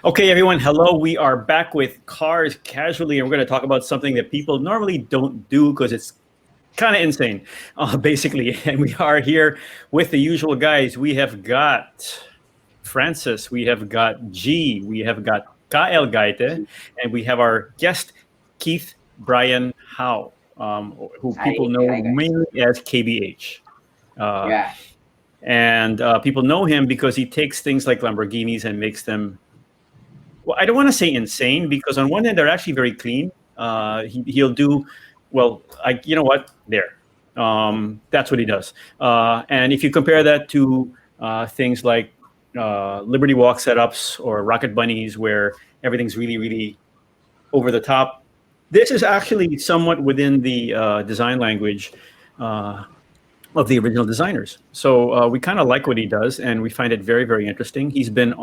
Okay, everyone. Hello. We are back with Cars Casually, and we're going to talk about something that people normally don't do because it's kind of insane, basically. And we are here with the usual guys. We have got Francis, we have got G, we have got Kael Gaite, and we have our guest, Keith Brian Howe, who people Hi, know hi guys. mainly as KBH. Uh, Yeah, and people know him because he takes things like Lamborghinis and makes them, well, I don't want to say insane because on one hand they're actually very clean. He'll do well. You know what? There, that's what he does. And if you compare that to things like Liberty Walk setups or Rocket Bunnies, where everything's really, really over the top, this is actually somewhat within the design language. Of the original designers. So we kind of like what he does, and we find it very, very interesting. He's been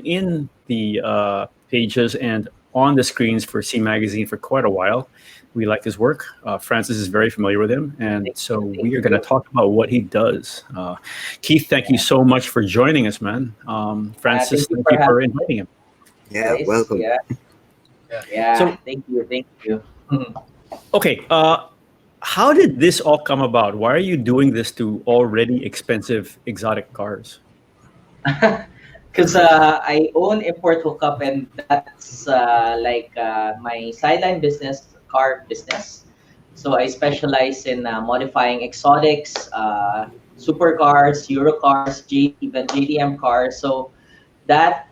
in the pages and on the screens for C Magazine for quite a while. We like his work. Francis is very familiar with him, and so we are going to you. talk about what he does. Keith, thank you Yeah. so much for joining us, man. Francis, Thank you thank for you for having inviting him. me, Yeah, guys. welcome. Yeah, yeah. So, Thank you. okay, how did this all come about? Why are you doing this to already expensive exotic cars? Because I own import hookup, and that's my sideline business, car business. So I specialize in modifying exotics, supercars, Eurocars, even JDM cars. So that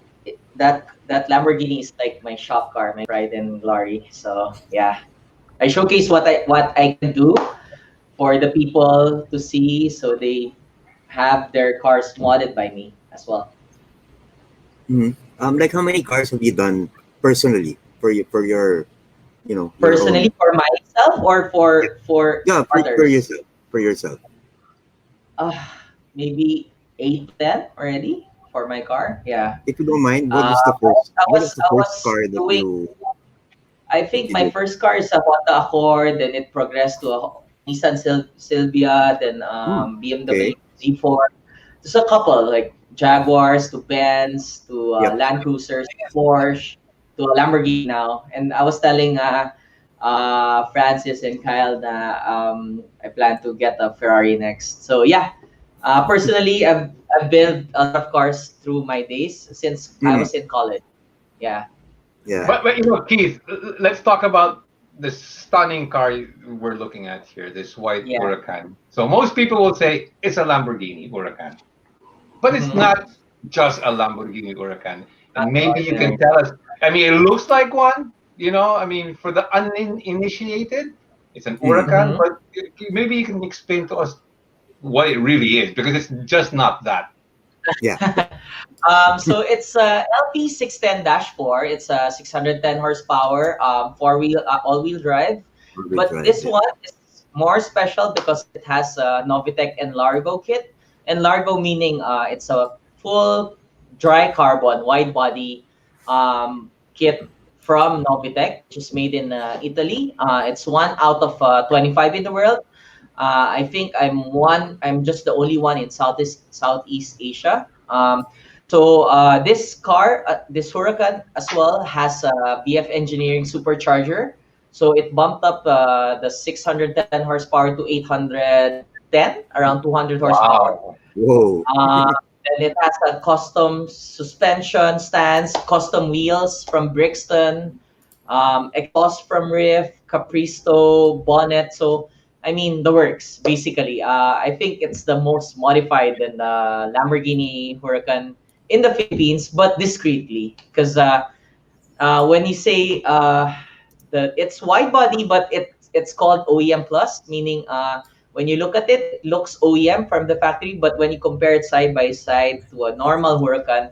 that Lamborghini is like my shop car, my pride and glory. So yeah, I showcase what I can do for the people to see, so they have their cars modded by me as well. hmm like how many cars have you done personally for your Personally, own? for myself or Yeah, for yeah, for others, yourself, for yourself. uh, maybe 8 to 10 already for my car. Yeah. If you don't mind, Uh, what was the I first was car that doing. you I that think you my did? first car is a Honda Accord, then it progressed to a Nissan Silvia, then BMW Okay. Z4. Just a couple like Jaguars to Benz to Yep. Land Cruisers to Porsche to a Lamborghini now. And I was telling Francis and Kyle that I plan to get a Ferrari next. So yeah, personally, I've built a lot of cars through my days since I hmm was in college. Yeah. Yeah. But Keith, let's talk about the stunning car we're looking at here, this white Yeah. Huracan. So most people will say it's a Lamborghini Huracan, but it's Mhm. not just a Lamborghini Huracan. Not And maybe you can ordinary. tell us. I mean, it looks like one. I mean, for the uninitiated, it's an hmm Huracan, Mhm. but maybe you can explain to us what it really is, because it's just not that. Yeah. So it's a LP 610-4. It's a 610 horsepower, four-wheel, all-wheel drive. All-wheel But drive. this Yeah. one is more special because it has a Novitec and Largo kit. And Largo meaning it's a full dry carbon wide body kit from Novitec, which is made in Italy. It's one out of 25 in the world. I think I'm just the only one in Southeast Asia. This Huracan as well has a BF Engineering supercharger. So it bumped up the 610 horsepower to 810, around 200 horsepower. Wow. Whoa. Uh, and it has a custom suspension stance, custom wheels from Brixton, exhaust from Riff, Capristo, bonnet. So, I mean, the works, basically. I think it's the most modified than the Lamborghini Huracan in the Philippines, but discreetly. Because when you say it's wide body, but it's called OEM plus, meaning when you look at it, it looks OEM from the factory, but when you compare it side by side to a normal Huracan,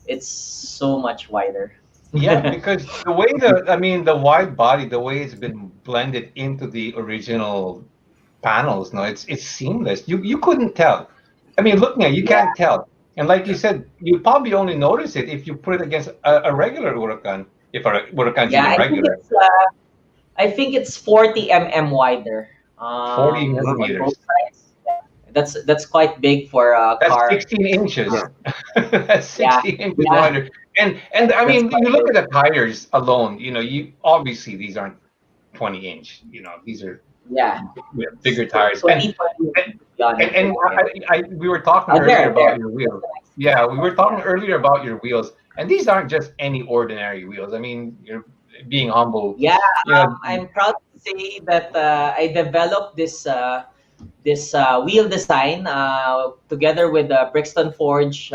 it's so much wider. Yeah, because the wide body, the way it's been blended into the original panels, no, it's seamless. You couldn't tell. I mean, looking at it, you Yeah, can't tell. And like you said, you probably only notice it if you put it against a regular Huracan, if a Huracan's yeah. even regular, I think it's 40 mm wider 40 Wow. on both millimeters. sides. Yeah. That's quite big for a That's car. 16 inches. Yeah. That's Yeah, 16 inches yeah. wider. And I That's mean, you look at the tires alone. You obviously these aren't 20-inch. These are yeah, bigger tires. And 2020, and to be honest. and Yeah. we were talking earlier There, about there. your wheels. Yeah, we were talking earlier about your wheels, and these aren't just any ordinary wheels. I mean, you're being humble. Yeah, You know, I'm proud to say that I developed this wheel design together with Brixton Forge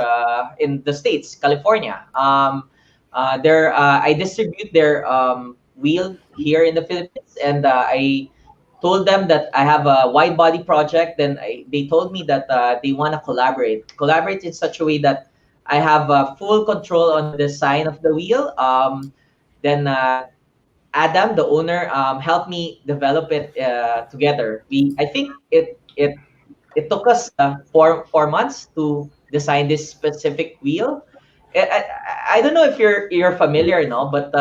in the States, California. I distribute their wheel here in the Philippines, and I told them that I have a wide body project. Then they told me that they want to collaborate in such a way that I have full control on the design of the wheel. Then Adam, the owner, helped me develop it together. I think it took us four months to design this specific wheel. I don't know if you're familiar, no, but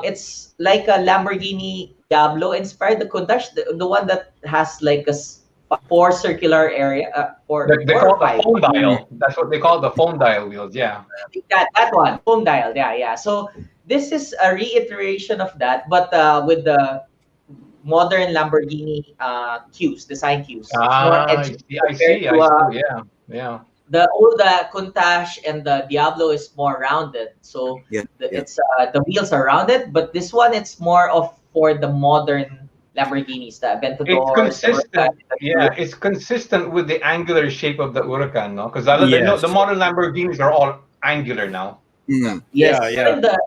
it's like a Lamborghini Diablo inspired, the Countach, the one that has like four circular area, they four call or it the five. phone dial. That's what they call the phone dial wheels. Yeah. That one, home dial, yeah. So this is a reiteration of that, but with the modern Lamborghini design cues. It's more Ah, edgy I compared see. to Yeah, yeah. the old Countach and the Diablo is more rounded. So Yeah. Yeah. it's the wheels are rounded, but this one it's more of for the modern Lamborghinis, the It's Aventadors, the Huracan, consistent. Yeah, it's consistent with the angular shape of the Huracan, no? Because the Yes. modern Lamborghinis are all angular now. Yeah. Yes, Yeah. even the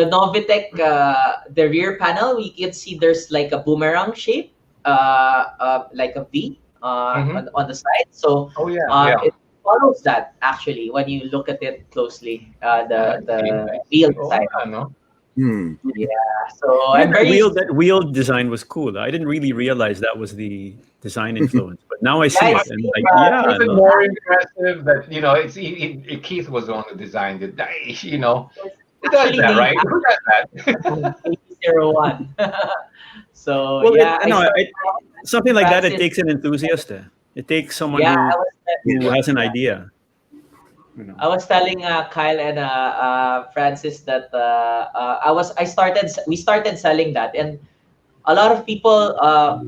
Novitec, the rear panel, we can see there's like a boomerang shape, like a V Mm-hmm. on the side. So Oh yeah. it follows that actually when you look at it closely, I the see. wheel Oh design. yeah, no. Hmm. Yeah, so Yeah, I'm very that wheel design was cool. I didn't really realize that was the design influence, but now I see yeah. it It's and like, uh, yeah, Even no, more impressive that Keith was the one who designed it. it's Who does actually that, named right? Who does after that? 01. So well, yeah, I started something like that. It Francis. takes an enthusiast. It takes someone Yeah, who has an yeah. idea. You know. I was telling Kyle and Francis that we started selling that, and a lot of people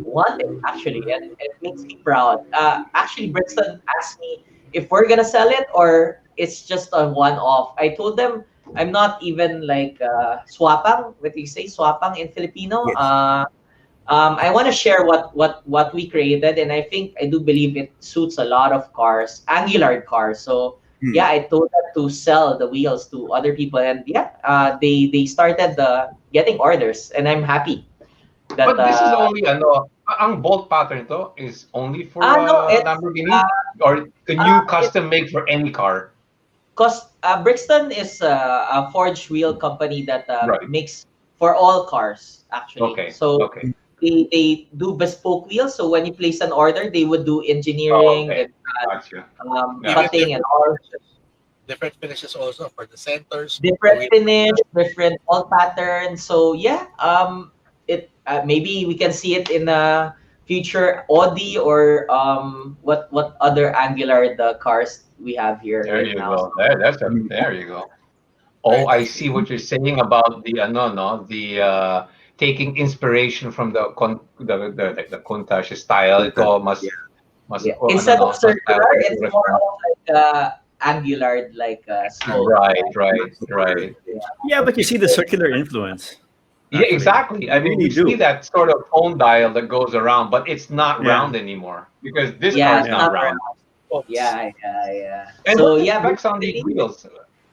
want it actually, and it makes me proud. Actually, Brixton asked me if we're gonna sell it or it's just a one-off. I told them I'm not even like swapang. What do you say, swapang in Filipino? Yes. I want to share what we created, and I think I do believe it suits a lot of cars, angular cars. So Hmm. yeah, I told them to sell the wheels to other people, and yeah, they started getting orders, and I'm happy that But this is only ang bolt pattern to is only for no, it's Lamborghini, or can you it custom make for any car? cost Brixton is a forged wheel company that Right. makes for all cars actually. Okay. So Okay. they do bespoke wheels. So when you place an order, they would do Oh, engineering okay. and Gotcha. Yeah. Even cutting and all. different finishes also for the centers. Different finish, different all patterns. So yeah, it maybe we can see it in a future Audi or what other angular the cars we have here There right you now. go. There you go. Oh, Very I nice. see what you're saying about the taking inspiration from the Countach style. Ito mas Yeah. Instead of mas style circular, ko it's siguro more siya. of like angular, like slope. Right. Yeah, but you see the circular influence. Yeah, Actually, exactly. I mean, really you see do. that sort of phone dial that goes around, but it's not Yeah. round anymore because this Yeah, car is it's not not round. Oops. yeah. And So what's the yeah, specs on these basically, wheels?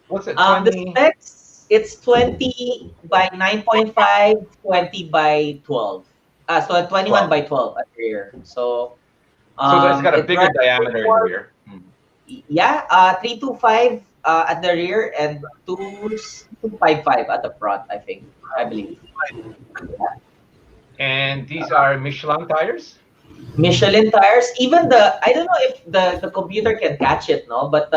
What's it? the 20? specs, it's 20 by 9.5, 20 by 12. So 21 12. by 12 at the rear. So So it's got a it bigger runs diameter in the rear. yeah, 325 at the rear and 255 at the front, I believe. And these are Michelin tires? Michelin tires, even I don't know if the computer can catch it, no, but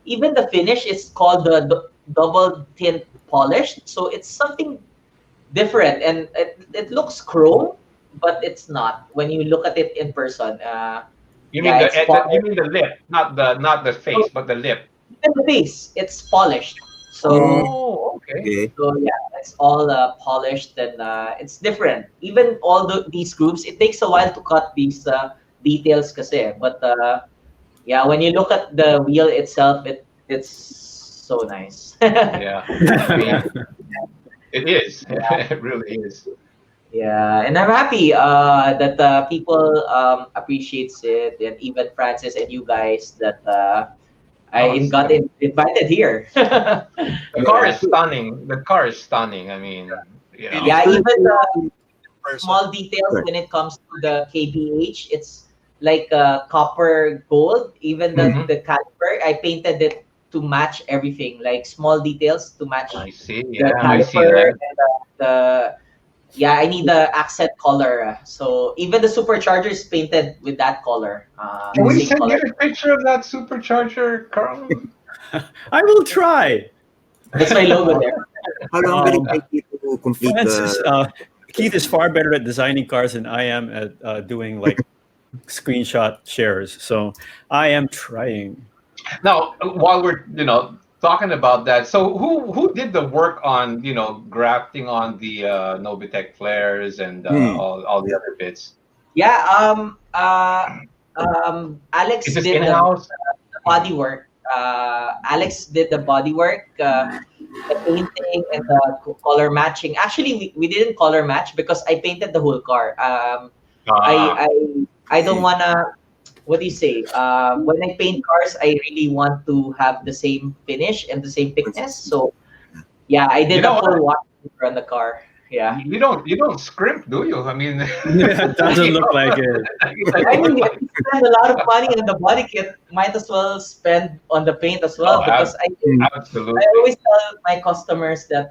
even the finish is called the double tint polished, so it's something different, and it looks chrome, but it's not when you look at it in person. Yeah, it's You polished. mean the lip, not the face, but the lip. Even the base, it's polished. So. Oh, okay. Okay. So yeah, it's all polished and it's different. Even all these groups, it takes a while to cut these details kasi. But yeah, when you look at the wheel itself, it's so nice. Yeah. I mean, it is. It really is. Yeah, and I'm happy that people appreciates it, and even Francis and you guys that I got invited here. The car is stunning. The car is stunning. I mean, you know. Yeah, even the Person. small details Right. when it comes to the KBH. It's like copper gold. Even Mhm. the caliper, I painted it to match everything. Like small details to match I see. the Yeah, I see caliper that. and the yeah. I need the accent color. So even the supercharger is painted with that color. Can we Same send color. you a picture of that supercharger, Carl? I will try. That's my logo there. How long will Um, it take you to complete Francis, the? Keith is far better at designing cars than I am at doing like screenshot shares. So I am trying. Now, while we're talking about that, so who did the work on grafting on the Novitec flares and Hmm. all the other bits? Yeah. Alex Is this did in the house? body work. Alex did the body work, the painting and the color matching. Actually, we didn't color match because I painted the whole car. I don't wanna. What do you say? When I paint cars, I really want to have the same finish and the same thickness. So yeah, I You did know a full what? wash on the car. Yeah. You don't scrimp, do you? I mean, Yeah, it doesn't look like it. I mean, if you spend a lot of money on the body kit, might as well spend on the paint as well. Oh, Because absolutely. I always tell my customers that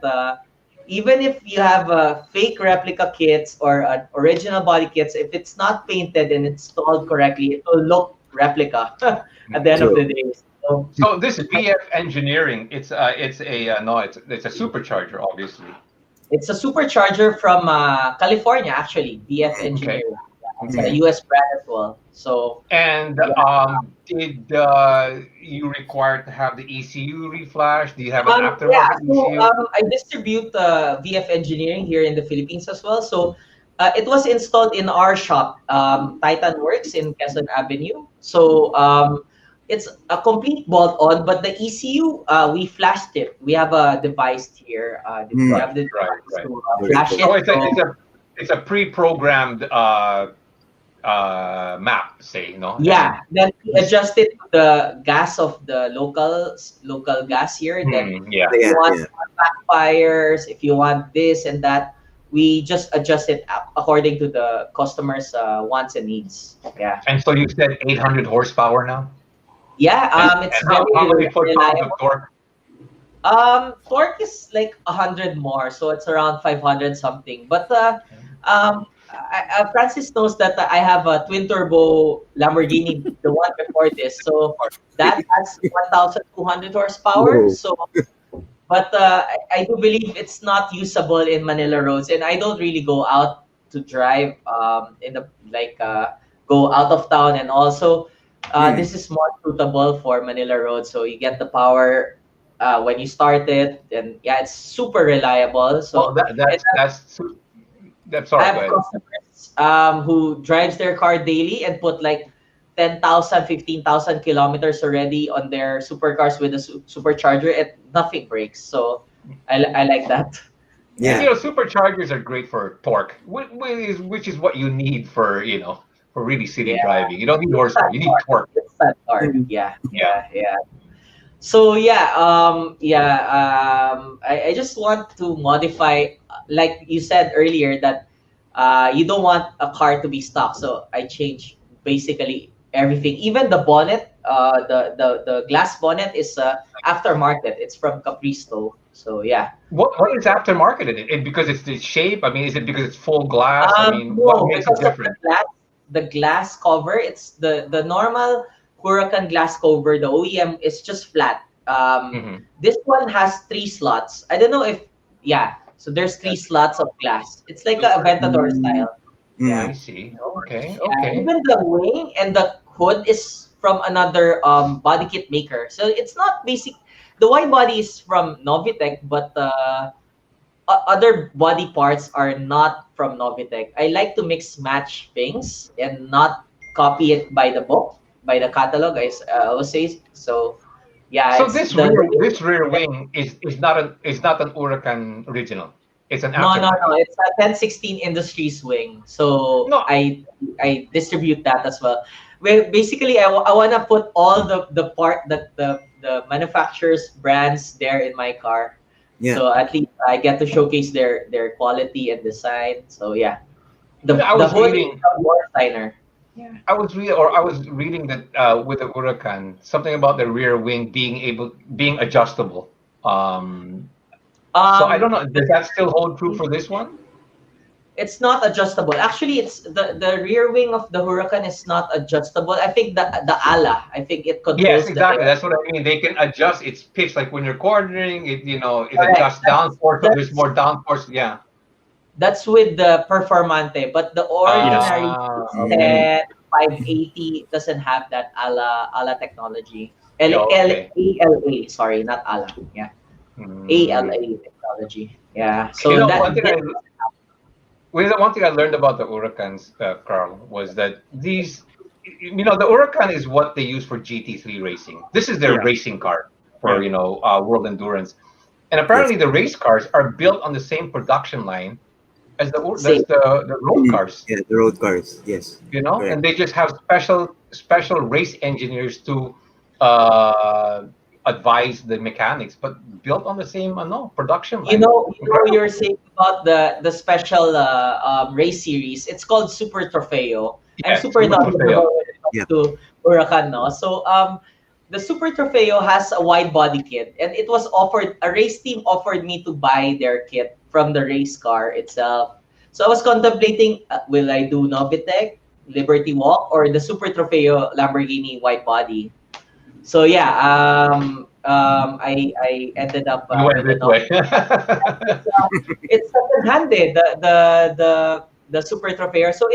even if you have fake replica kits or original body kits, if it's not painted and installed correctly, it will look replica at the end of the day. So, So this VF engineering, it's a no, it's a supercharger, obviously. it's a supercharger from California, actually, BF Engineering. It's a US brand as well. So And did you require to have the ECU reflash? Do you have an yeah, aftermarket so ECU? I distribute VF Engineering here in the Philippines as well. So it was installed in our shop, Titan Works in Quezon Avenue. So it's a complete bolt-on, but the ECU, we flashed it. We have a device here. We have the Right, device right. to flash it. So So, it's a pre-programmed map, say, no? yeah, then we adjust it to the gas of the local gas here. Then Yeah. if you Yeah, want yeah. backfires, if you want this and that, we just adjust it according to the customer's wants and needs. Yeah, And so you said 800 horsepower now? yeah. And It's how many very foot-pounds of reliable. torque? Torque is like 100 more, so it's around 500 something. But Francis knows that I have a twin turbo Lamborghini, the one before this. So that has 1,200 horsepower. Whoa. So, but I do believe it's not usable in Manila roads, and I don't really go out to drive in the go out of town, and also this is more suitable for Manila roads. So you get the power when you start it, and yeah, it's super reliable. So Well, that's sorry. I have Go ahead. customers who drives their car daily and put like 10,000, 15,000 kilometers already on their supercars with a supercharger, and nothing breaks. So I like that. Yeah. Superchargers are great for torque, which is what you need for for really city Yeah. driving. You don't need horsepower, you need torque. It's that hard. Mhm. Yeah. So I just want to modify, like you said earlier, that you don't want a car to be stock. So I changed basically everything, even the bonnet. The glass bonnet is aftermarket. It's from Capristo. So yeah. What is aftermarket in it? Because it's the shape. I mean, is it because it's full glass? I mean, No, what makes it because of different? the glass cover. It's the normal Huracan glass cover. The OEM is just flat. Mhm. This one has 3 slots. I don't know if So there's 3 slots of glass. It's like a Aventador style. Mm. I see. Okay. Yeah, Okay. even the wing and the hood is from another body kit maker. So it's not basic. the wide body is from Novitec, but other body parts are not from Novitec. I like to mix match things and not copy it by the book, by the catalog. I always say so. Yeah, So it's the this rear wing is not an Huracan original. It's an no. aftermarket. It's a 1016 Industries wing. So No, I distribute that as well. Well, basically, I want to put all the part that the manufacturers brands there in my car. Yeah. So at least I get to showcase their quality and design. So yeah, I the was hood is reading. from Warsteiner. Yeah. I was reading that with the Huracan, something about the rear wing being adjustable. So I don't know. Does that still hold true for this one? It's not adjustable. Actually, it's the rear wing of the Huracan is not adjustable. I think the ala. I think it Yes, controls the exactly. air. That's what I mean. They can adjust its pitch, like when you're cornering, it Correct. adjusts downforce. So there's That's more downforce. Yeah. that's with the Performante, but the ordinary Mm. 10 580 doesn't have that ala technology. Yeah, okay. ALA, sorry, not ala. Yeah, ALA Mm. technology. Yeah. You So know, that one thing I learned about the Huracans, Carl, was that the Huracan is what they use for GT3 racing. This is their Yeah. racing car for, Yeah. world endurance. And apparently the race cars are built on the same production line as same. the road cars, Yeah, the road cars. Yes. Correct. and they just have special race engineers to uh, advise the mechanics, but built on the same production line. You're saying about the special race series. It's called Super Trofeo. I'm Yes, super Super Trofeo. knowledgeable when it comes Yeah. to Huracan, no? So the Super Trofeo has a wide body kit, and it was offered. A race team offered me to buy their kit from the race car itself. So I was contemplating, will I do Novitec, Liberty Walk, or the Super Trofeo Lamborghini wide body? So yeah, I ended up You went with the this way. it's second-handed the Super Trofeo. So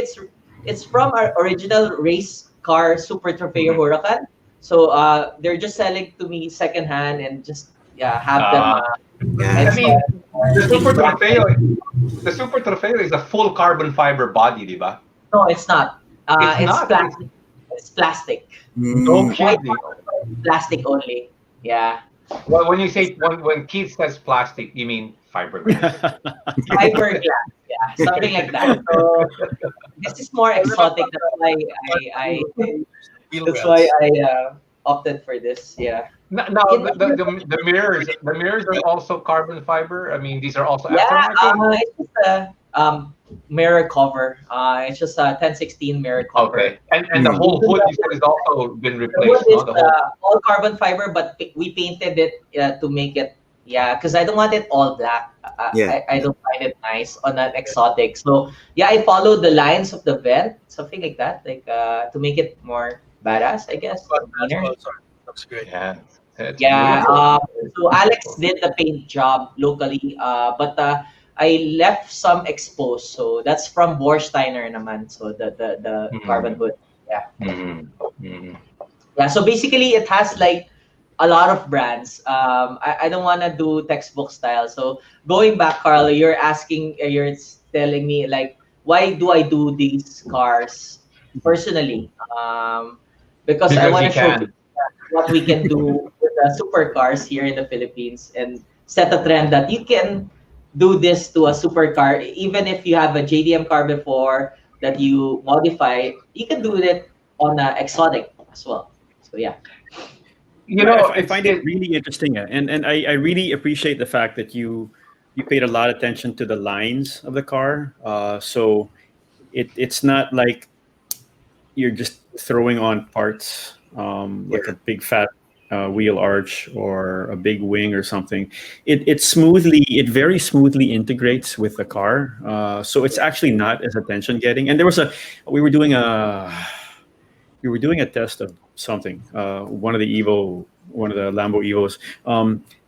it's from our original race car Super Trofeo Huracan. So they're just selling to me secondhand and just have them. Yeah. I mean, the Super Exactly. Trofeo is a full carbon fiber body, di ba? No, it's not. It's It's not. plastic. It's plastic. No Mm. kidding. Plastic only. Yeah. Well, when you say when Keith says plastic, you mean fiberglass. Fiberglass. Yeah. Something like that. So this is more exotic. That's why I opted for this. Yeah. Now the mirrors are also carbon fiber. I mean, these are also Yeah, aftermarket. it's just a mirror cover. It's just a 1016 mirror cover. Okay, and the whole hood you said has also been The replaced. wood is No, the whole. all carbon fiber, but we painted it to make it, because I don't want it all black. Yeah. I don't find it nice on an exotic. So yeah, I follow the lines of the vent, something like that, like to make it more badass, I guess. But that's Cleaner. also looks great. Yeah, it's Yeah, beautiful. so Alex did the paint job locally, but I left some exposed. So that's from Warsteiner naman. So the carbon hood. Yeah. Mhm. Mhm. Yeah. So basically, it has like a lot of brands. I don't want to do textbook style. So going back, Carlo, you're telling me like, why do I do these cars personally? Because I Because want you to show can. what we can do with the supercars here in the Philippines and set a trend that you can do this to a supercar. Even if you have a JDM car before that you modify, you can do it on an exotic as well. So yeah. I find it really interesting, and I really appreciate the fact that you paid a lot of attention to the lines of the car. So it's not like you're just throwing on parts like a big fat wheel arch or a big wing or something. It very smoothly integrates with the car. So it's actually not as attention getting. And we were doing a test of something, one of the Lambo Evos.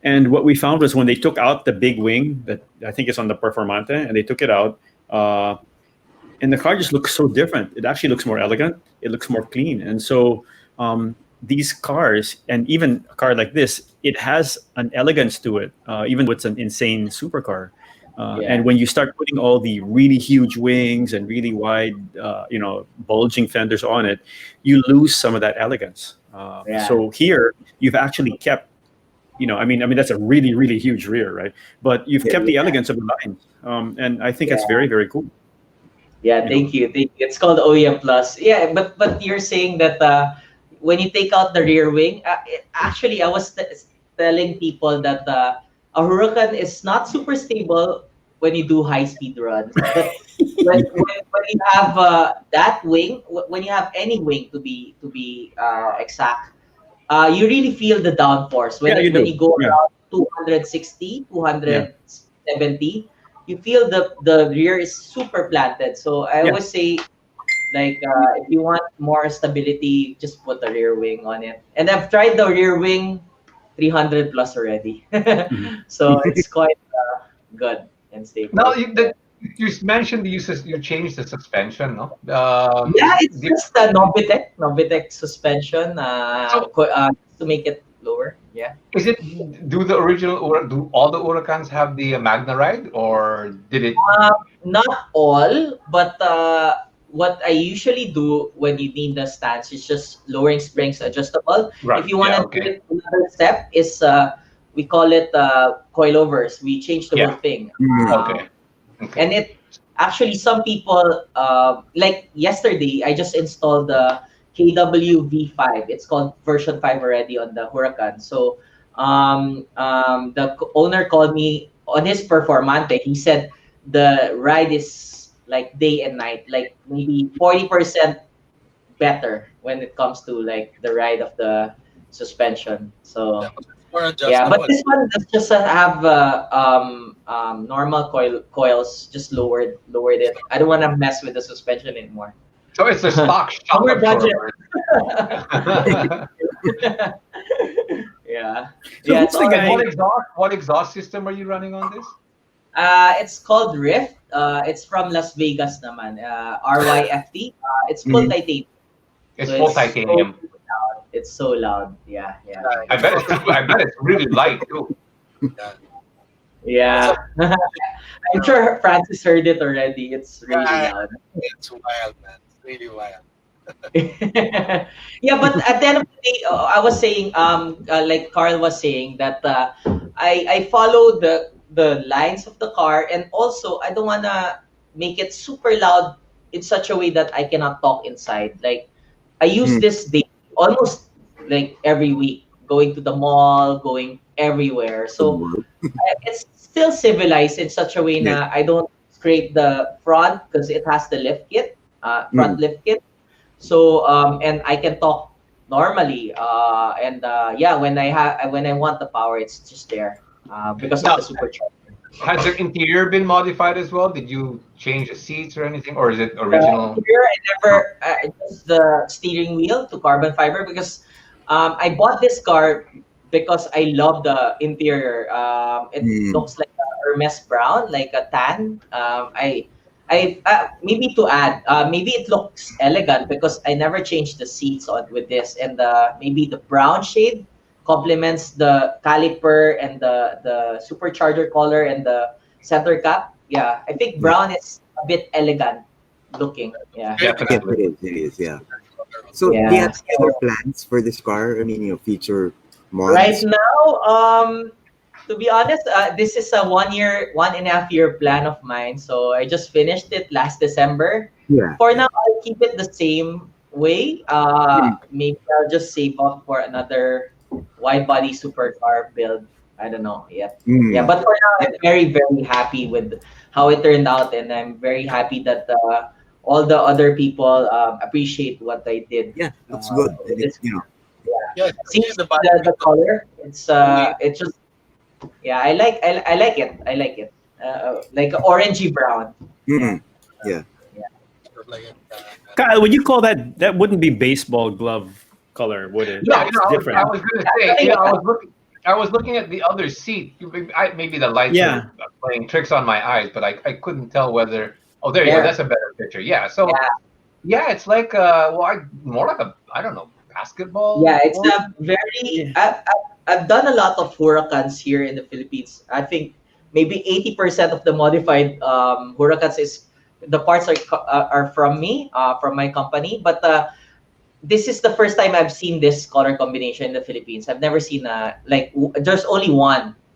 And what we found was when they took out the big wing that I think is on the Performante, and they took it out, and the car just looks so different. It actually looks more elegant. It looks more clean. And so these cars, and even a car like this, it has an elegance to it, even though it's an insane supercar. And when you start putting all the really huge wings and really wide, bulging fenders on it, you lose some of that elegance. So here, you've actually kept, I mean that's a really, really huge rear, right? But you've kept the elegance of the lines, and I think it's very, very cool. Yeah, thank you. It's called OEM Plus. Yeah, but you're saying that when you take out the rear wing, actually, I was telling people that a Huracan is not super stable when you do high speed runs. But when you have that wing, when you have any wing to be exact, you really feel the downforce when you go around 260, 270. You feel the rear is super planted. So I always say, like, if you want more stability, just put the rear wing on it. And I've tried the rear wing 300 plus already. So it's quite good and stable. Now, you mentioned you changed the suspension, no? It's just a Novitec suspension to make it lower. Yeah. Is it, do all the Huracans have the Magna ride, or did it? Not all, but what I usually do when you need the stance is just lowering springs adjustable. Right. If you want to do it, another step is we call it coilovers. We change the whole thing. Okay. And it actually, some people, like yesterday, I just installed the KW V5. It's called version 5 already on the Huracan. So the owner called me on his Performante. He said the ride is like day and night, like maybe 40% better when it comes to like the ride of the suspension. So but this one does just have normal coils, just lowered it. I don't want to mess with the suspension anymore. So it's a stock shock absorber. Yeah. So Yeah. who's the guy? What exhaust system are you running on this? It's called Rift. It's from Las Vegas naman. RYFT. It's full titanium. It's full titanium. It's so loud. Yeah. I bet it's really light too. Yeah. I'm sure Francis heard it already. It's really loud. It's wild, man. It's really wild. Yeah, but at the end of the day, I was saying, like Carl was saying, that I follow the lines of the car, and also I don't wanna make it super loud in such a way that I cannot talk inside. Like I use this day almost like every week, going to the mall, going everywhere. So it's still civilized in such a way that I don't scrape the front because it has the lift kit, front lift kit. So and I can talk normally. When I want the power, it's just there because of the supercharger. Has the interior been modified as well? Did you change the seats or anything, or is it original? Here, I never just the steering wheel to carbon fiber because I bought this car because I love the interior. It looks like a Hermes brown, like a tan. I maybe to add, maybe it looks elegant because I never changed the seats with this, and maybe the brown shade complements the caliper and the supercharger collar and the center cap. Yeah, I think brown is a bit elegant looking. Yeah, Definitely. It is, yeah. So do you have other plans for this car? I mean, future models? Right now, to be honest, this is a 1.5 year plan of mine. So I just finished it last December. Yeah. For now, I'll keep it the same way. Maybe I'll just save up for another wide body supercar build. I don't know yet. Yeah, but for now, I'm very, very happy with how it turned out, and I'm very happy that all the other people appreciate what I did. Yeah, that's good. See the color. It's just I like it. I like it. Like orangey brown. Yeah. Kyle, would you call that wouldn't be baseball glove color, would it? Yeah, it's different. I was going to say, I was looking at the other seat. Maybe the lights are playing tricks on my eyes, but I couldn't tell whether. Oh, there you go. That's a better picture. Yeah. So, it's like more like a, I don't know, basketball. Yeah, it's court? a very. Yeah. I've done a lot of Huracans here in the Philippines. I think maybe 80% of the modified Huracans is the parts are from me, from my company. But this is the first time I've seen this color combination in the Philippines. I've never seen there's only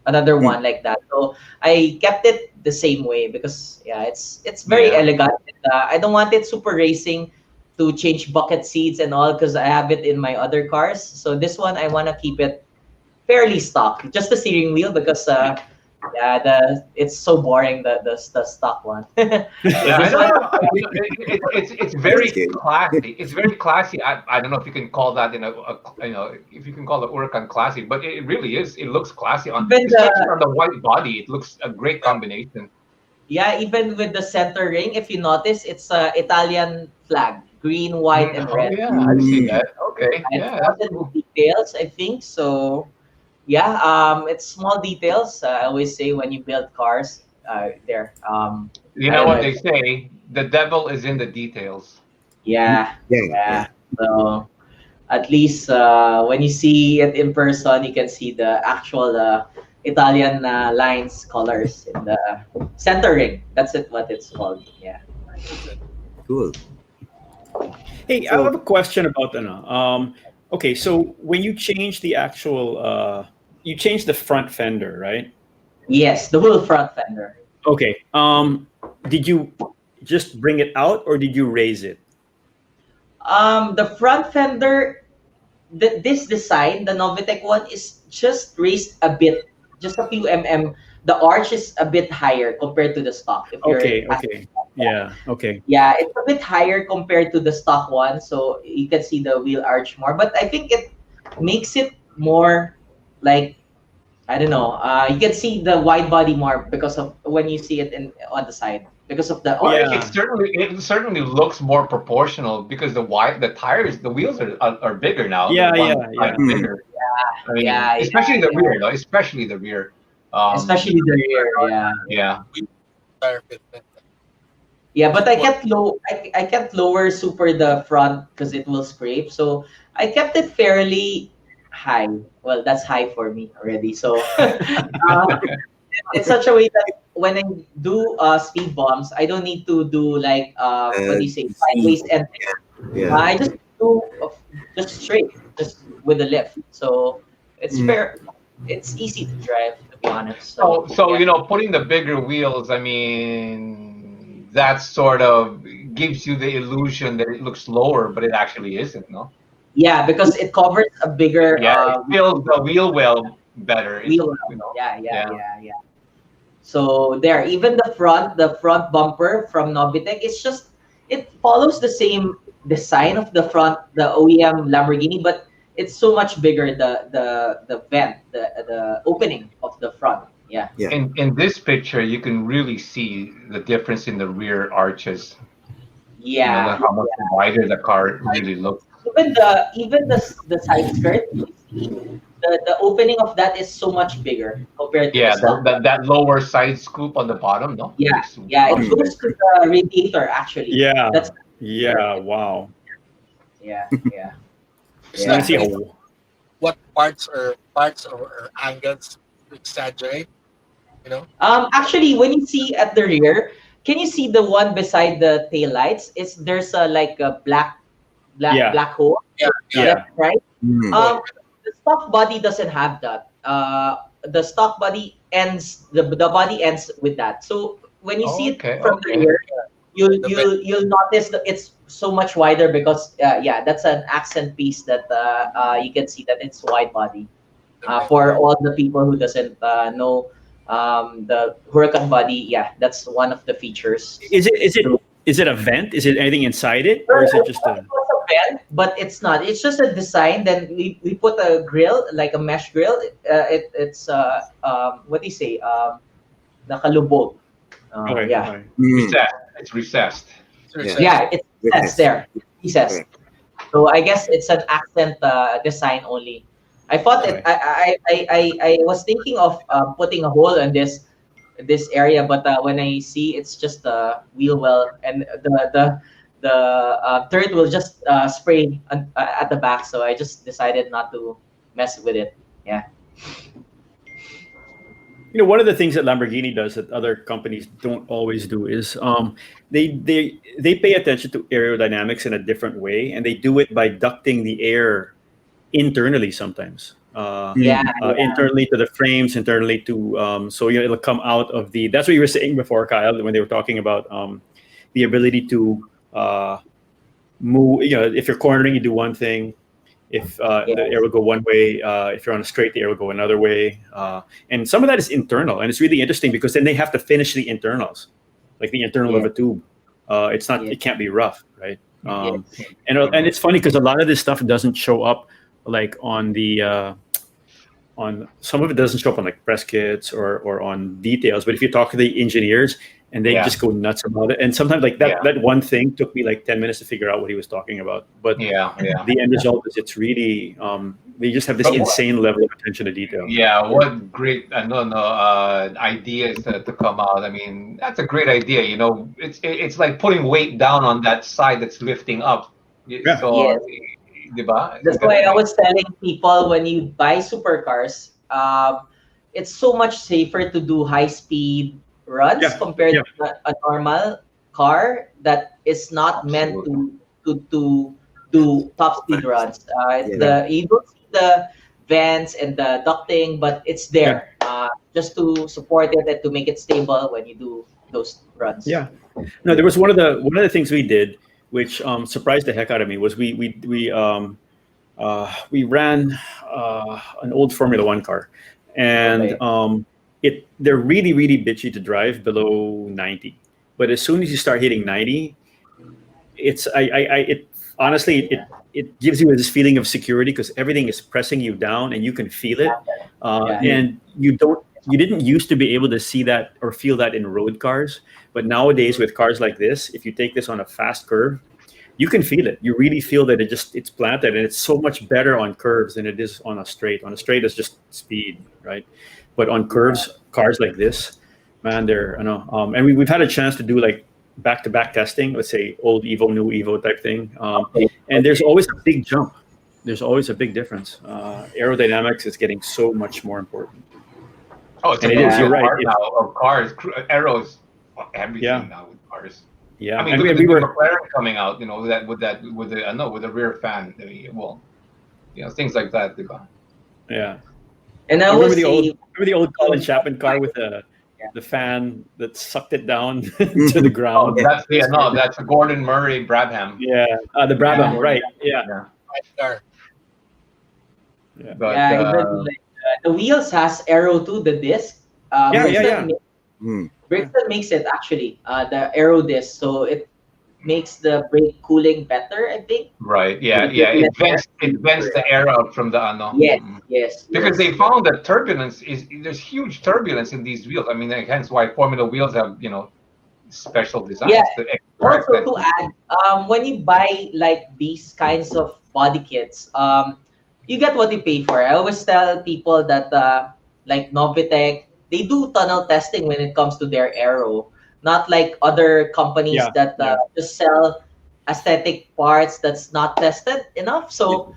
another one like that. So I kept it the same way because yeah, it's very Yeah. elegant. I don't want it super racing to change bucket seats and all because I have it in my other cars. So this one I want to keep it fairly stock, just the steering wheel because yeah, it's so boring the stock one. So Yeah, I this don't one, know. It's very That's good. classy. It's very classy. I don't know if you can call that if you can call the Huracan classy, but it really is. It looks classy even especially the on the white body. It looks a great combination. yeah, even with the center ring, if you notice, it's a Italian flag, green, white, and Oh red. yeah, I see Mm. that. Okay, It's yeah, all that's the cool. details, I think. So yeah, it's small details. I always say when you build cars, there. You I know don't know what if they say? The devil is in the details. yeah, Yeah, yeah. yeah. So at least when you see it in person, you can see the actual Italian lines, colors in the center ring. That's it. What it's called. Yeah. Cool. Hey, I have So a question about okay, so when you change the actual you change the front fender, right? Yes, the whole front fender. Okay. Did you just bring it out or did you raise it? The front fender, this design, the Novitec one, is just raised a bit, just a few mm. The arch is a bit higher compared to the stock. If you're Okay, okay. Yeah, okay. yeah, it's a bit higher compared to the stock one, so you can see the wheel arch more. But I think it makes it more like I don't know. You can see the wide body more because of when you see it in on the side because of the Well, arch. Yeah. it certainly looks more proportional because the tires, the wheels are bigger now. The Yeah, one yeah, side yeah. mm, bigger. I mean, Yeah, yeah, especially the yeah. rear, though. Especially the rear. Especially the rear. Yeah. Yeah. Tire fitment. Yeah, but I Well, kept low. I kept lower super the front because it will scrape. So I kept it fairly high. Well, that's high for me already. So in such a way that when I do speed bumps, I don't need to do like what do you say see, sideways and yeah. I just do just straight, just with the lift. So it's Mm. fair. It's easy to drive, to be honest. So, So so yeah. you know, putting the bigger wheels, I mean, that sort of gives you the illusion that it looks lower, but it actually isn't, no? Yeah, because it covers a bigger Yeah, it fills the wheel well better. It's, wheel. you know, Yeah, yeah, yeah. yeah, yeah. So there, even the front bumper from Novitec, it follows the same design of the front, the OEM Lamborghini, but it's so much bigger. The vent, the opening of the front. Yeah, Yeah. In this picture, you can really see the difference in the rear arches. You know, yeah. how much wider the car really looks. Even the side skirt, you see, the opening of that is so much bigger compared to the Yeah, stock. that lower side scoop on the bottom, no? Yeah, It's yeah, it much Mm. goes bigger. to the radiator actually. Yeah. That's Yeah, wow. yeah, yeah, it's Let me not yeah. see based on how what parts or angles to exaggerate. You know. Actually, when you see at the rear, can you see the one beside the tail lights? There's a like a Yeah, black hole Yeah, yeah. left yeah. right. Mm. Oh, Um, the stock body doesn't have that. The stock body ends the body ends with that. So when you see Oh, it okay, from the okay. rear, the vent, you'll notice that it's so much wider because yeah, that's an accent piece that you can see that it's wide body. the vent. For all the people who doesn't know the Huracan body, yeah, that's one of the features. Is it a vent? Is it anything inside it or is it just It was a vent, but it's not. It's just a design. Then we put a grill, like a mesh grill. It's what do you say? Nakalubog. okay, Yeah, okay. Mm. Recessed. It's recessed. So Yeah. yeah, it's Yes. there. He says. Correct. So I guess it's an accent design only. I thought it. Okay. I was thinking of putting a hole in this area, but when I see it's just a wheel well and the turret will just spray at the back. So I just decided not to mess with it. Yeah. One of the things that Lamborghini does that other companies don't always do is they pay attention to aerodynamics in a different way, and they do it by ducting the air internally sometimes. Yeah. Internally to the frames, internally to so it'll come out of the. That's what you were saying before, Kyle, when they were talking about the ability to move. If you're cornering, you do one thing. If the air will go one way, if you're on a straight, the air will go another way. And some of that is internal, and it's really interesting because then they have to finish the internals, like the internal of a tube. It's not, it can't be rough, right? And it's funny because a lot of this stuff doesn't show up like on the on some of it doesn't show up on like press kits or on details. But if you talk to the engineers, and they just go nuts about it. And sometimes like that one thing took me like 10 minutes to figure out what he was talking about. But the end result is it's really, they just have this insane level of attention to detail. Yeah, what great ideas to come out. I mean, that's a great idea. It's like putting weight down on that side that's lifting up. Yeah. So, that's why I was telling people when you buy supercars, it's so much safer to do high speed runs compared to a normal car that is not meant to do top speed runs. You don't see the vents and the ducting, but it's there just to support it and to make it stable when you do those runs. Yeah. No, there was one of the things we did, which surprised the heck out of me, was we ran an old Formula One car, and they're really, really bitchy to drive below 90. But as soon as you start hitting 90, it honestly gives you this feeling of security because everything is pressing you down and you can feel it. And you didn't used to be able to see that or feel that in road cars. But nowadays with cars like this, if you take this on a fast curve, you can feel it. You really feel that it's planted, and it's so much better on curves than it is on a straight. On a straight, it's just speed, right? But on curves, cars like this, man, and we've had a chance to do like back-to-back testing, let's say old Evo, new Evo type thing. And there's always a big jump. There's always a big difference. Aerodynamics is getting so much more important. Oh, it's and it is. You're right. Now of cars, aeros, everything now with cars. Yeah, I mean, look at the McLaren coming out, with the rear fan. Things like that. Yeah. And I remember the old Colin Chapman car with the fan that sucked it down to the ground. That's a Gordon Murray Brabham. Yeah, the Brabham, right? Yeah. But, the wheels has aero too. The disc. Brixton makes it actually the aero disc, so it makes the brake cooling better, I think. Right. Yeah. It vents the air out from the Yes. Because they found that there's huge turbulence in these wheels. I mean, hence why Formula wheels have special designs. Yeah. Also to add, when you buy like these kinds of body kits, you get what you pay for. I always tell people that like Novitec, they do tunnel testing when it comes to their aero. Not like other companies that just sell aesthetic parts that's not tested enough. So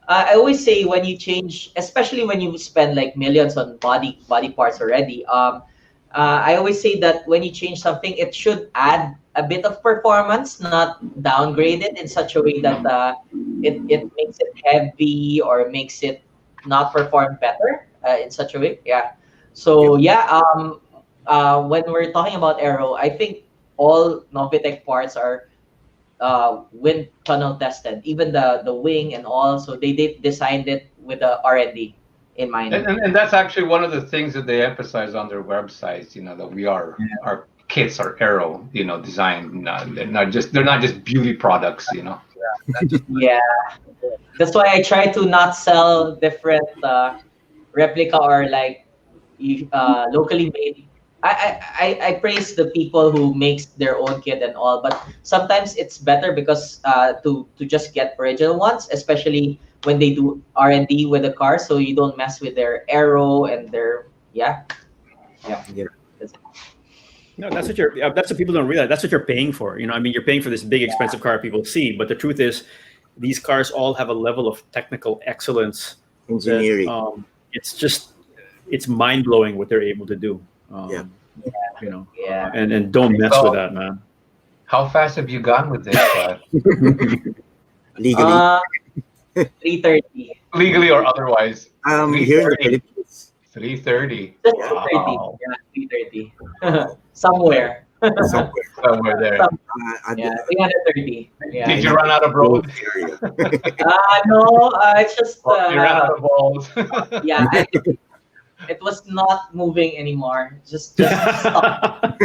I always say when you change, especially when you spend like millions on body parts already, I always say that when you change something, it should add a bit of performance, not downgrade it in such a way that it makes it heavy or makes it not perform better in such a way. Yeah. So when we're talking about aero, I think all Novitec parts are wind tunnel tested, even the wing and all. So they designed it with the R&D in mind. And that's actually one of the things that they emphasize on their websites. That our kits are aero, designed. They're not just beauty products. Yeah, that's why I try to not sell different replica or like locally made. I praise the people who makes their own kit and all, but sometimes it's better because to just get original ones, especially when they do R&D with the car, so you don't mess with their aero and their. That's it. No, that's what people don't realize. That's what you're paying for. I mean, you're paying for this big, expensive car people see, but the truth is, these cars all have a level of technical excellence. Engineering. That, it's mind blowing what they're able to do. Yeah. And don't mess with that, man. How fast have you gone with this? Legally. 330. Legally or otherwise? Here in the Philippines. 330. Just Wow. 330. Yeah, 330. Somewhere. Somewhere there. Yeah, 330. Yeah. Did you run out of road? No, it's just You ran out of balls. yeah, it was not moving anymore. Just stopped.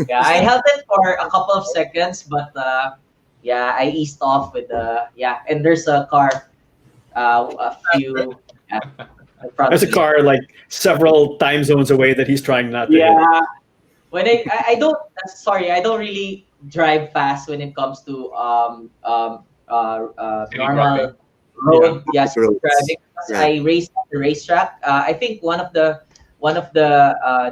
Yeah, I held it for a couple of seconds, but yeah, I eased off with and there's a car, a few. There's a car like several time zones away that he's trying not to hit. When I don't I don't really drive fast when it comes to normal road driving. I race at the racetrack. I think one of the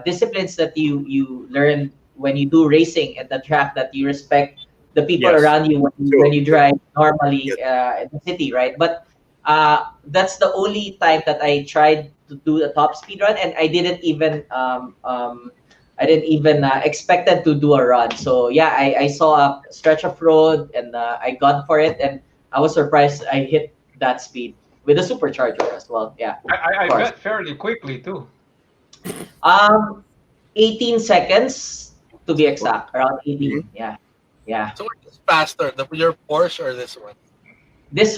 disciplines that you learn when you do racing at the track, that you respect the people around you when you drive normally in the city, right? But that's the only time that I tried to do a top speed run, and I didn't even expected to do a run. So yeah, I saw a stretch of road and I got for it, and I was surprised I hit that speed with a supercharger as well. Yeah, I bet fairly quickly too. 18 seconds to be exact, around 18. Mm-hmm. Yeah. So which is faster, your Porsche or this one? This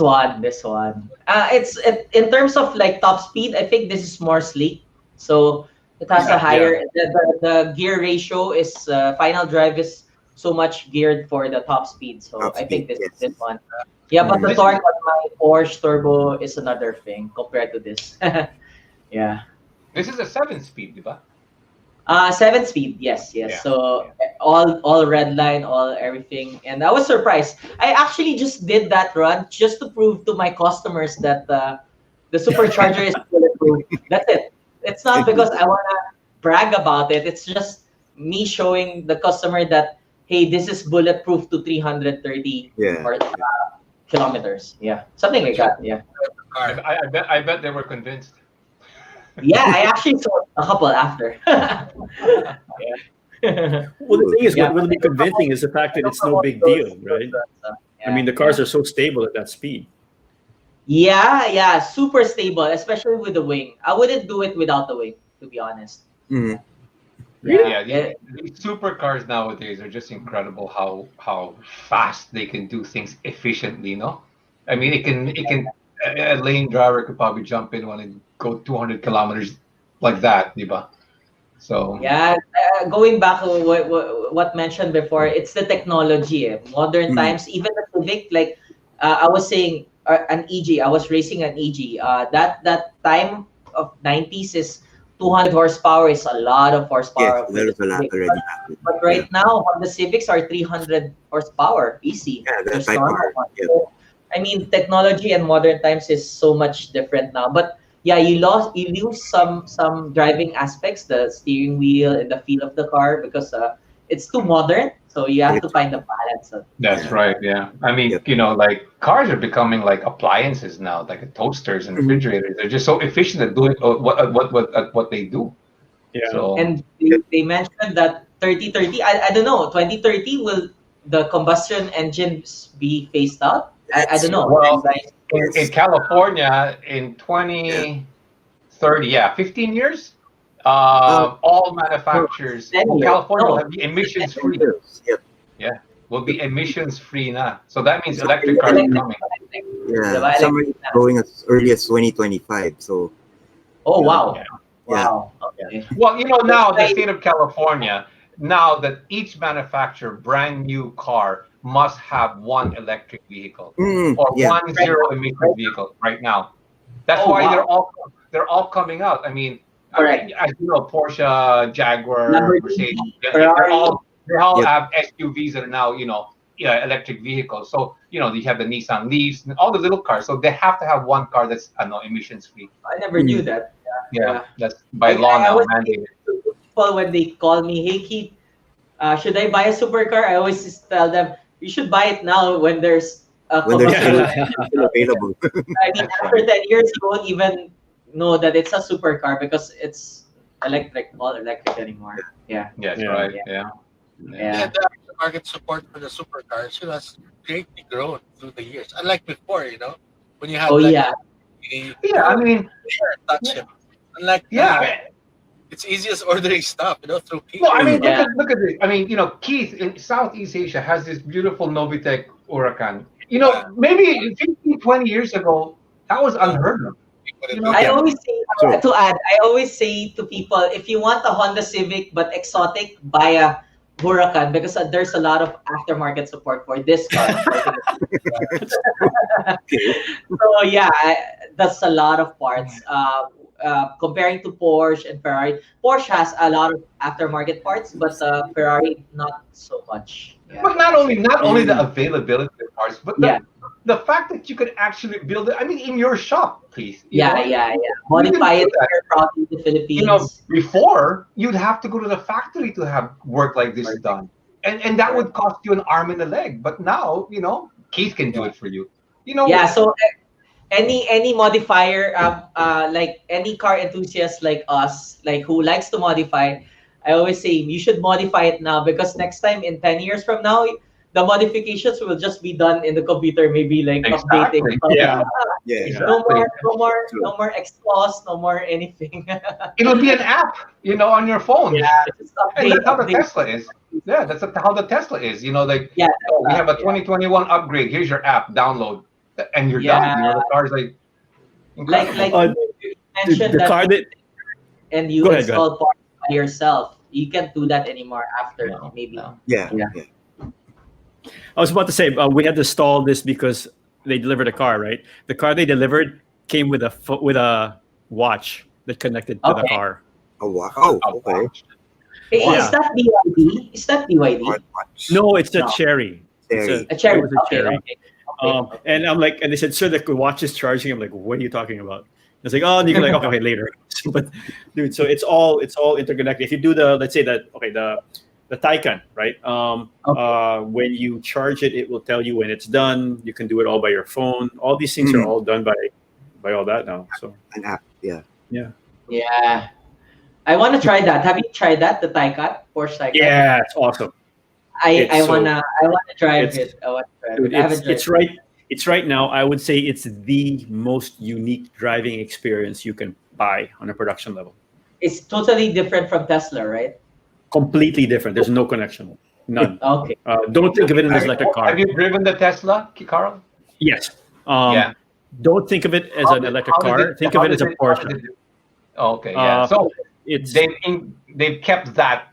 one. It's in terms of like top speed, I think this is more sleek. So it has a higher the gear ratio is final drive is so much geared for the top speed. So I think this one. Yeah, but the torque on my Porsche turbo is another thing compared to this. Yeah. This is a 7-speed, diba? 7-speed, yes. Yeah. So all red line, all everything, and I was surprised. I actually just did that run just to prove to my customers that the supercharger is bulletproof. That's it. It's not because I wanna brag about it. It's just me showing the customer that hey, this is bulletproof to 330 kilometers. Yeah, something like that. Yeah. I bet they were convinced. Yeah, I actually saw a couple after. Well, the thing is, what will be convincing is the fact that it's no big deal, right? I mean, the cars are so stable at that speed. Yeah, super stable, especially with the wing. I wouldn't do it without the wing, to be honest. Mm-hmm. These supercars nowadays are just incredible. How fast they can do things efficiently. No, I mean, it can a lane driver could probably jump in one and go 200 kilometers like that, diba? So going back to what mentioned before, it's the technology. Modern times, even the Civic, like I was saying, an EG. I was racing an EG. That time of 90s is 200 horsepower is a lot of horsepower. Yes, there is a lot already. But right now, the Civics are 300 horsepower, easy. Yeah, that's There's normal one. yeah. So, I mean, technology and modern times is so much different now. But yeah, you lose some driving aspects, the steering wheel and the feel of the car, because it's too modern. So you have to find the balance. That's right. Yeah, I mean, like cars are becoming like appliances now, like toasters and refrigerators. They're just so efficient at doing what they do. Yeah. So, and they mentioned that 3030. I don't know. 2030 will the combustion engines be phased out? I don't know. Well, in California in 2030, 15 years. All manufacturers in California will be emissions free. Yep. Yeah, will be emissions free now. So that means electric cars are coming. Yeah, some are going as early as 2025. So. Oh wow! Yeah. Wow. Okay. Well, now the state of California, now that each manufacturer brand new car must have one electric vehicle or one zero emission vehicle right now. That's why they're all coming out. I mean. Correct. As you know, Porsche, Jaguar, Mercedes, they all have SUVs that are now, electric vehicles. So, you have the Nissan Leafs, and all the little cars. So they have to have one car that's emissions free. I never knew that. Yeah, that's by law now mandated. people when they call me, hey Keith, should I buy a supercar? I always just tell them you should buy it now when there's a When there's combustion. still available. I mean, after 10 years, you won't even know that it's a supercar because it's all electric anymore. Yeah. Yes, Yeah. right. Yeah. Yeah, the aftermarket support for the supercars has greatly grown through the years. Unlike before, when you had Oh, like yeah. Yeah, I mean, touch it. Unlike yeah. now, it's easy as ordering stuff, through people. No, I mean, Yeah. look at this. I mean, Keith in Southeast Asia has this beautiful Novitec Huracan. Maybe 15, 20 years ago, that was unheard of. I always say Sure. to add. I always say to people, if you want a Honda Civic but exotic, buy a Huracan because there's a lot of aftermarket support for this car. Okay. So yeah, that's a lot of parts. Comparing to Porsche and Ferrari, Porsche has a lot of aftermarket parts, but Ferrari not so much. Yeah. But not only the availability of parts, but the fact that you could actually build it. I mean, in your shop, please. Yeah. Modify it here, probably in the Philippines. Before you'd have to go to the factory to have work like this done, and that would cost you an arm and a leg. But now, Keith can do it for you. Yeah. So any modifier, like any car enthusiast like us, like who likes to modify, I always say you should modify it now because next time in 10 years from now, the modifications will just be done in the computer, maybe like Exactly. updating. Yeah. Yeah. No more exhaust, no more anything. It'll be an app, on your phone. Yeah, just And that's how the update. Tesla is. Yeah, that's how the Tesla is. Yeah, we have a 2021 upgrade. Here's your app. Download, and you're done. The car's like incredible. you mentioned the that car that and you Go ahead, install parts by yourself. You can't do that anymore after maybe. Yeah. I was about to say we had to stall this because they delivered a car, right? The car they delivered came with a watch that connected to the Okay. car. Oh, wow. Oh, okay. Yeah. Is that BYD? Is that BYD? Smartwatch. No, it's a No. Cherry. Cherry. A cherry. It was a Okay, Cherry. okay. And I'm like, and they said, sir, the watch is charging. I'm like, what are you talking about? I was like, oh, and you can like, okay, later. But dude, so it's all interconnected. If you do let's say that, okay, the Taycan, right? When you charge it, it will tell you when it's done. You can do it all by your phone. All these things are all done by all that now. So An app. Yeah. Yeah. I want to try that. Have you tried that? The Taycan, Porsche Taycan? yeah, it's awesome. I wanna drive it's- it. I want to drive Dude, it. I haven't it's tried right. It's right now. I would say it's the most unique driving experience you can buy on a production level. It's totally different from Tesla, right? Completely different. There's no connection. None. Okay. Don't think of it as an electric car. Have you driven the Tesla, Carl? Yes. Yeah. Don't think of it as an electric car. Think of it as a Porsche. Okay, yeah. So It's they've kept that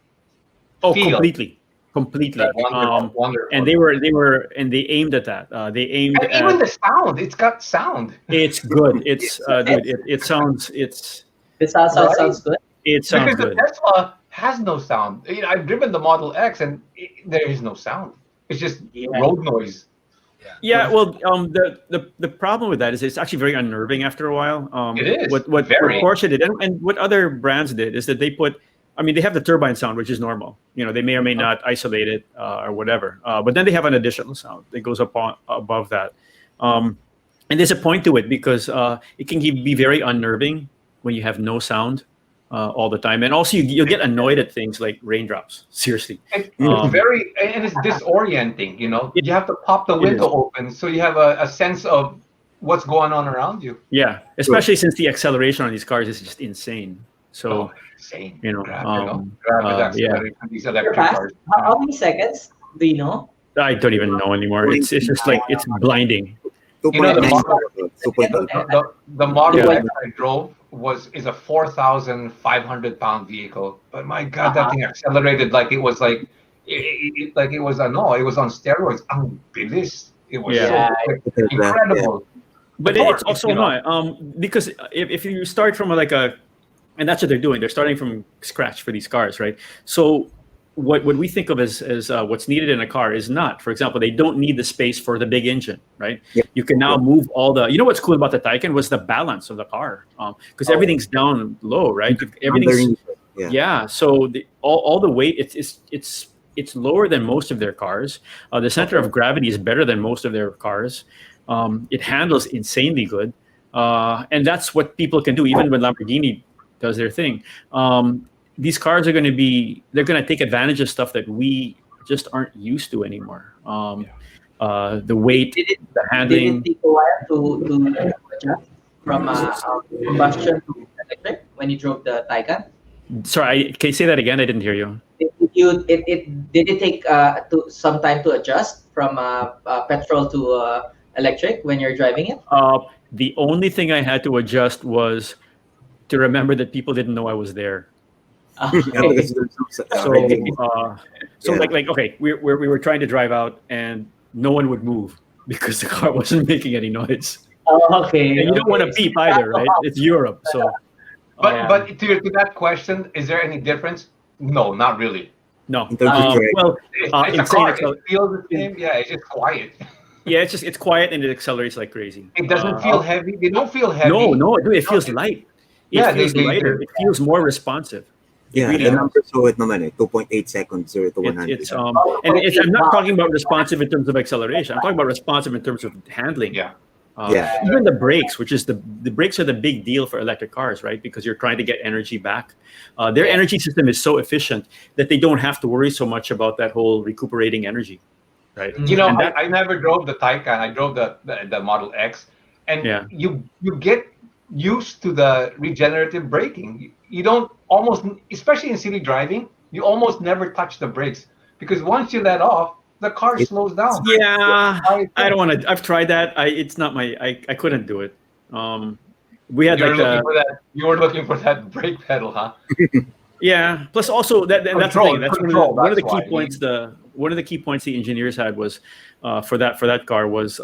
feel. completely. Wonderful. And they aimed at that. They aimed And even at. the sound, it's got sound. It's good. It's dude. It sounds. This sounds good. It sounds Because good. the Tesla has no sound. I've driven the Model X and there is no sound. It's just road noise. Yeah, well, the problem with that is it's actually very unnerving after a while. It is, What very. Porsche did and what other brands did is that they put. I mean, they have the turbine sound, which is normal. They may or may not isolate it or whatever. But then they have an additional sound that goes above that. And there's a point to it because it can be very unnerving when you have no sound all the time, and also you'll get annoyed at things like raindrops. Seriously. It's disorienting. You have to pop the window open so you have a sense of what's going on around you. Yeah, especially since the acceleration on these cars is just insane. So Insane. yeah. These You're electric fast. cars. How many seconds do you know? I don't even know anymore. It's just like it's blinding. 2.9. The Model X I drove is a 4,500 pound vehicle, but my God, that thing accelerated like it was on steroids. Ang bilis. It was so incredible. But it's also not because if you start from and that's what they're doing. They're starting from scratch for these cars, right? So what we think of as what's needed in a car is not. For example, they don't need the space for the big engine, right? Yep. You can now move all the. You know what's cool about the Taycan was the balance of the car, because everything's down low, right? Everything's Yeah. So all the weight it's lower than most of their cars. The center of gravity is better than most of their cars. It handles insanely good, and that's what people can do. Even when Lamborghini does their thing, these cars are going to they're going to take advantage of stuff that we just aren't used to anymore. The weight, the handling. Did it take a while to adjust from combustion to electric when you drove the Taycan? Sorry, can you say that again? I didn't hear you. Did it take some time to adjust from petrol to electric when you're driving it? The only thing I had to adjust was to remember that people didn't know I was there. Okay. So like okay, we were trying to drive out and no one would move because the car wasn't making any noise. Okay. And you don't want to beep either, right? It's Europe, so. But to that question, is there any difference? No, not really. No. In terms of drag. Well, It's a car. It feels the same. Yeah, it's just quiet. yeah, it's quiet and it accelerates like crazy. It doesn't feel heavy. They don't feel heavy. No, dude, it feels light. It feels lighter. It feels more responsive. Yeah, really the does. number so it naman 2.8 seconds 0 to 100. It's I'm not talking about responsive in terms of acceleration. I'm talking about responsive in terms of handling. Yeah. Even the brakes, which is the brakes are the big deal for electric cars, right? Because you're trying to get energy back. Their energy system is so efficient that they don't have to worry so much about that whole recuperating energy, right? You know, I never drove the Taycan. I drove the Model X, and you get used to the regenerative braking. You don't almost, especially in city driving, you almost never touch the brakes because once you let off, the car slows down. Yeah, I don't want to. I've tried that. It's not my. I couldn't do it. We had You were looking for that brake pedal, huh? Yeah. Plus, also that's the thing. That's one of the key points. One of the key points the engineers had was for that car was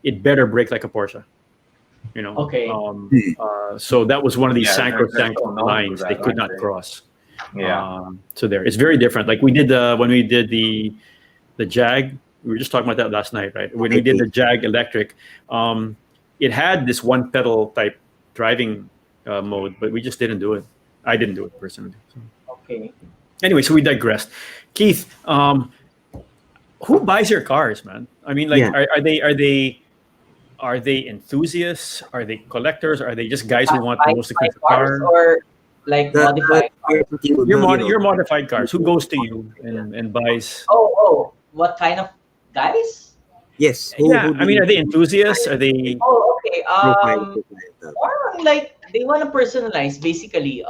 it better brake like a Porsche. You know. Okay. So that was one of these sacrosanct lines they could not cross. Yeah. So it's very different. Like we did when we did the Jag. We were just talking about that last night, right? When we did the Jag electric, it had this one pedal type driving mode, but we just didn't do it. I didn't do it personally. So. Okay. Anyway, so we digressed. Keith, who buys your cars, man? I mean, like, are they enthusiasts? Are they collectors? Are they just guys who want the most expensive car? Or like modified cars? Your modified cars. Who goes to you and buys? Oh, what kind of guys? Yes. I mean, are they enthusiasts? Are they? Oh, okay. Or like they want to personalize, basically.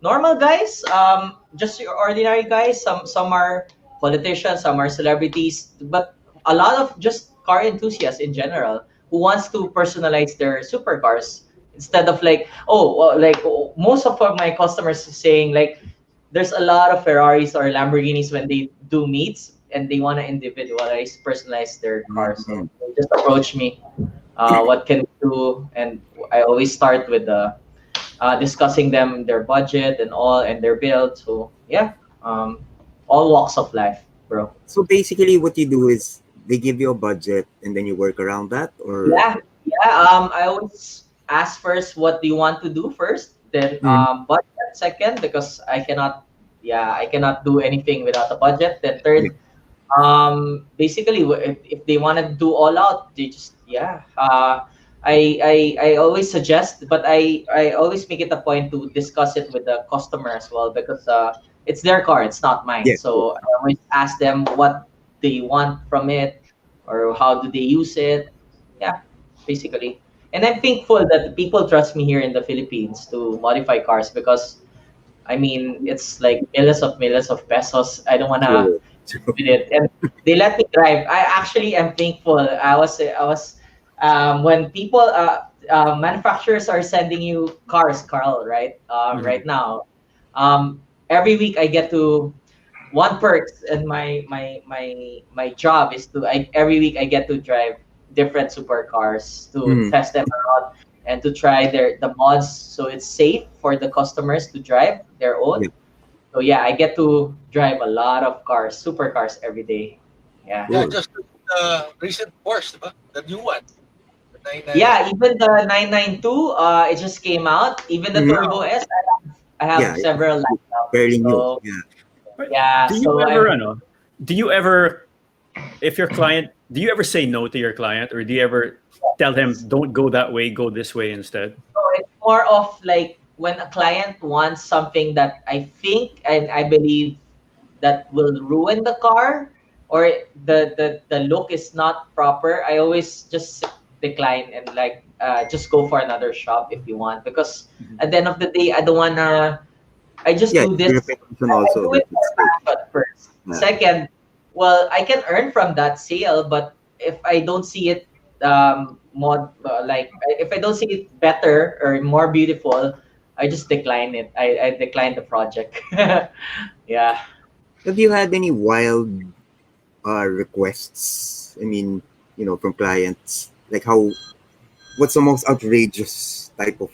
Normal guys, just your ordinary guys. Some are politicians, some are celebrities, but a lot of just car enthusiasts in general who wants to personalize their supercars instead of like most of my customers saying like there's a lot of Ferraris or Lamborghinis when they do meets and they want to individualize, personalize their cars. So they just approach me, what can we do, and I always start with discussing them their budget and all and their build. So all walks of life, bro. So basically, what you do is they give you a budget and then you work around that, or I always ask first what do you want to do first, then budget second, because I cannot do anything without a budget. Then third, basically if they want to do all out, they just I always suggest, but I always make it a point to discuss it with the customer as well, because it's their car, it's not mine. So I always ask them what they want from it or how do they use it. Basically. And I'm thankful that people trust me here in the Philippines to modify cars, because I mean it's like millions of pesos. I don't want to do it, and they let me drive. I actually am thankful. I was when people manufacturers are sending you cars, Carl, right? Right now, every week I get to one perks, and my job is to every week I get to drive different supercars to test them out and to try the mods, so it's safe for the customers to drive their own. So I get to drive a lot of cars, supercars every day. Just the recent Porsche, the new one. Even the 992, it just came out. Even the Turbo S, I have Yeah, several laptops. fairly new. So Yeah. yeah, Do you so ever, do you ever, if your client, do you ever say no to your client, or do you ever tell them, don't go that way, go this way instead? so it's more of like when a client wants something that I think and I believe that will ruin the car, or the look is not proper, I always just decline and like just go for another shop if you want, because at the end of the day I don't wanna, I just Yeah, do your this. reputation I also. do it It's for passion first. yeah. Second, well, I can earn from that sale, but if I don't see it more like if I don't see it better or more beautiful, I just decline it. I decline the project. Yeah. Have you had any wild requests? I mean, from clients, like what's the most outrageous type of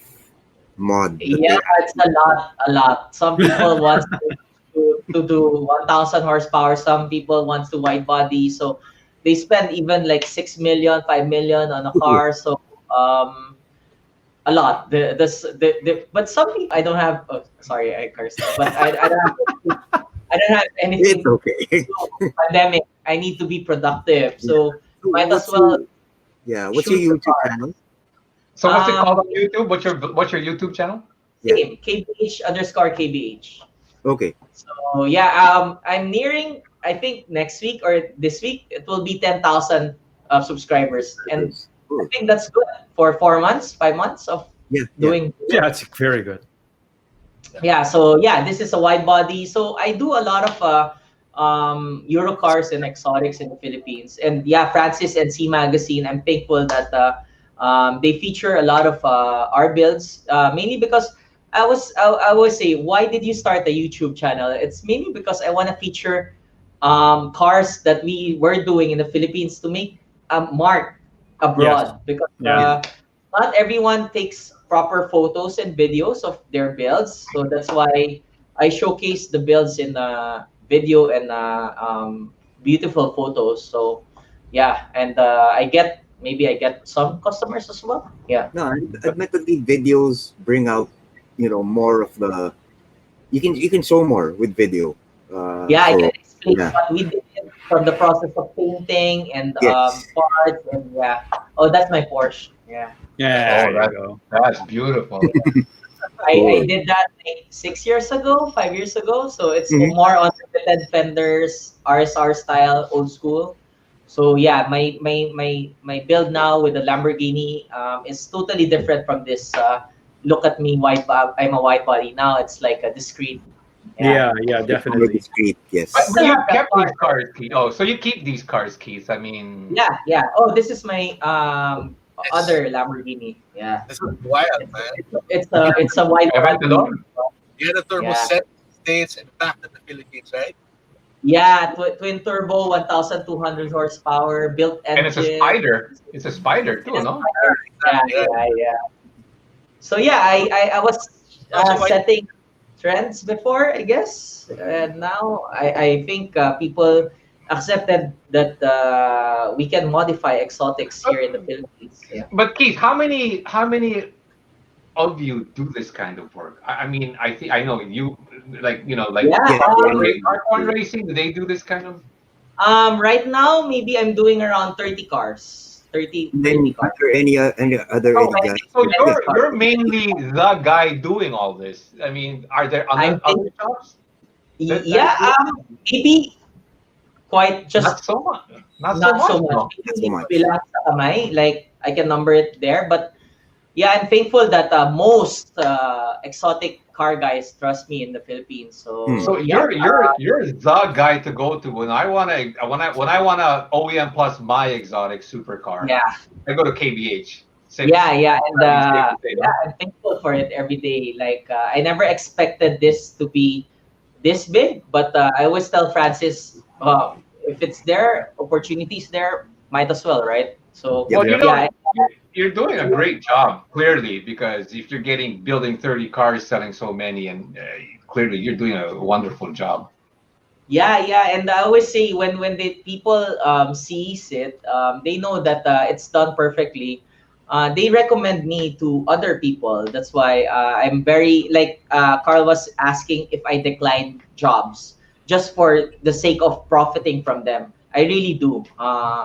mod that Yeah, they it's a lot. Some people want to do 1,000 horsepower. Some people want to wide body. So they spend even like 6 million, 5 million on a actually? car. So a lot. But some people, I don't have. Oh, sorry, I cursed. But I don't have anything It's to okay. do. Pandemic. I need to be productive. Yeah. So So might as what's well your shoot the YouTube car. channel? So what's it called Um, on YouTube? What's your YouTube channel? Yeah. same KBH underscore KBH. Okay. So yeah, I'm nearing. I think next week or this week it will be 10,000 subscribers, and I Good. think that's good for 4 months, 5 months of Yeah. Yeah. doing. Yeah, it's very good. Yeah, so yeah, this is a wide body. So I do a lot of Euro cars and exotics in the Philippines, and yeah, Francis and C Magazine. I'm thankful that they feature a lot of our builds, mainly because I always say, why did you start the YouTube channel? It's mainly because I want to feature cars that we were doing in the Philippines to make a mark Yes. abroad, because Yeah. not everyone takes proper photos and videos of their builds. So that's why I showcase the builds in video and beautiful photos. So yeah, and I get some customers as well. Yeah. No, admittedly, videos bring out, more of the. You can show more with video. Yeah, I can So explain yeah. what we did from the process of painting and Yes. parts, and yeah. Oh, that's my Porsche. Yeah. Yeah, Oh, there you go. that's beautiful. I Cool. did that like 6 years ago, 5 years ago. So it's Mhm. more on limited fenders, RSR style, old school. So yeah, my build now with the Lamborghini is totally different from this. Look at me, I'm a wide body. Now it's like a discreet. Yeah. Yeah, yeah, It's more definitely. discreet. I Yes. But still you have that kept car. these cars, Keith. Oh, so you keep these cars, Keith. I mean, Yeah, yeah. Oh, this is my It's, other Lamborghini. Yeah. it's wild, man. It's a wide Aventador? body. You had a turbo Yeah. set in the States and back in the Philippines, right? Yeah, twin turbo, 1,200 horsepower, built And it's a engine. spider. It's a spider too, Yes, no? yeah, Yeah. yeah. So yeah, I was Also, why setting trends before, I guess, and now I think people accepted that we can modify exotics here in the Philippines. Yeah. But Keith, how many of you do this kind of work? I mean, I think I know you, like Yeah. Yeah. car racing. Do they do this kind of? Right now, maybe I'm doing around 30 cars. 30, And 30 then, cars. are there any other Oh, guys? so Yeah. you're mainly the guy doing all this. I mean, are there I other think, shops yeah, that do it? maybe quite just Not so much. Not so not so much, much. no. Maybe Not so hindi ko much. bilang sa kamay, like I can number it there. But yeah, I'm thankful that most exotic car guys trust me in the Philippines. Hmm. So So yeah, you're the guy to go to when I wanna OEM plus my exotic supercar. yeah, I go to KBH. yeah, and That'd be safe to say, no? yeah, I'm thankful for it every day. Like I never expected this to be this big, but I always tell Francis, if it's there, opportunities there, might as well, right? So Yep. Well, yeah, you're doing a great job, clearly, because if you're building 30 cars, selling so many, and clearly you're doing a wonderful job. yeah, and I always say when the people sees it, they know that it's done perfectly. they recommend me to other people. That's why I'm very like Carl was asking if I decline jobs just for the sake of profiting from them. I really do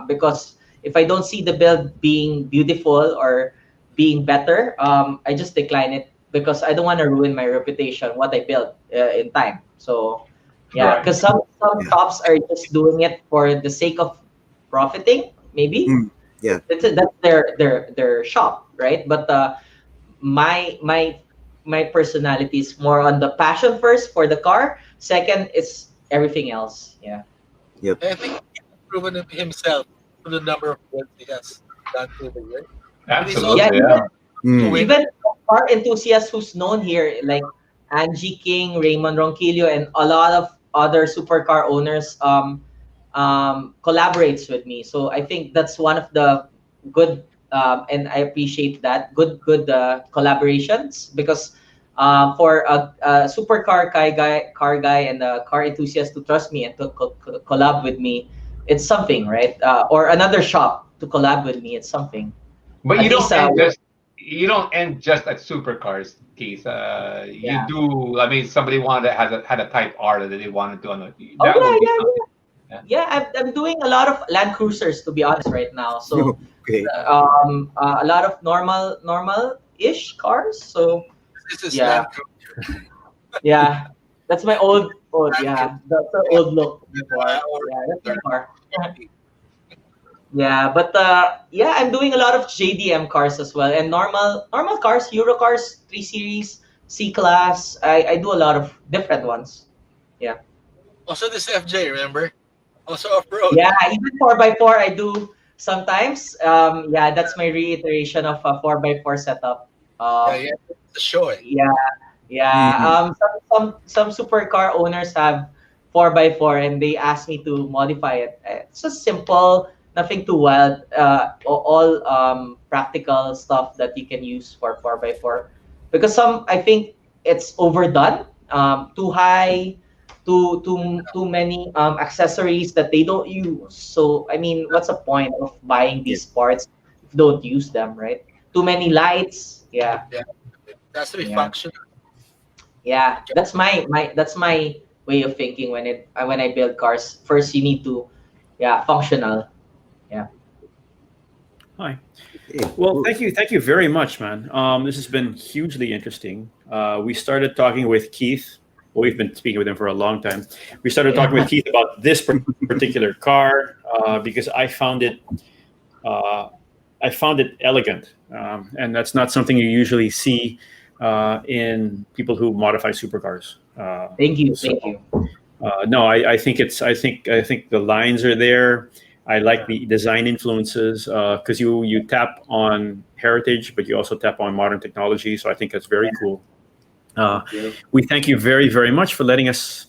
because if I don't see the build being beautiful or being better, I just decline it because I don't want to ruin my reputation, what I built in time. So yeah, Right. because some shops are just doing it for the sake of profiting, maybe. Yeah. That's their shop, right? But my personality is more on the passion first for the car. Second is everything else. Yeah. I think he's proven himself through the number of builds he has done through the year. But he's also Yeah, Absolutely, yeah. even car enthusiasts who's known here, like Angie King, Raymond Ronquillo, and a lot of other supercar owners collaborates with me. So I think that's one of the good and I appreciate that good collaborations because for a supercar car guy and a car enthusiast to trust me and to collab with me, it's something, right? Or another shop to collab with me, it's something. But At you don't least, end just you don't end just at supercars, Keith. You Yeah. do. I mean, somebody wanted had a Type R that they wanted to. Oh That would be yeah, something. Yeah. yeah. I'm doing a lot of Land Cruisers to be honest right now. So Okay. a lot of normal-ish cars. So this is yeah, Land Cruiser. yeah. That's my old yeah. That's the old look before. Or Yeah, that's my car. Yeah, but yeah, I'm doing a lot of JDM cars as well and normal cars, Euro cars, 3 Series, C Class. I do a lot of different ones. Yeah. also this FJ, remember? Also off-road. Yeah, even 4x4 I do sometimes. Yeah, that's my reiteration of a 4x4 setup. Yeah, yeah. The show it. Yeah, yeah. Some supercar owners have 4x4 and they ask me to modify it. It's just simple, nothing too wild. All practical stuff that you can use for 4x4. Because some, I think it's overdone, too high, too many accessories that they don't use. So I mean, what's the point of buying these parts if you don't use them, right? Too many lights. Yeah. That's to be Yeah. functional. Yeah, that's my way of thinking when I build cars. First, you need to, yeah, functional. Yeah. Hi. Okay. Well, thank you very much, man. This has been hugely interesting. We started talking with Keith. Well, we've been speaking with him for a long time. We started talking with Keith about this particular car because I found it elegant, and that's not something you usually see in people who modify supercars. Thank you. So, Thank you. no, I think I think the lines are there. I like the design influences because you tap on heritage, but you also tap on modern technology. So I think that's very cool. We thank you very, very much for letting us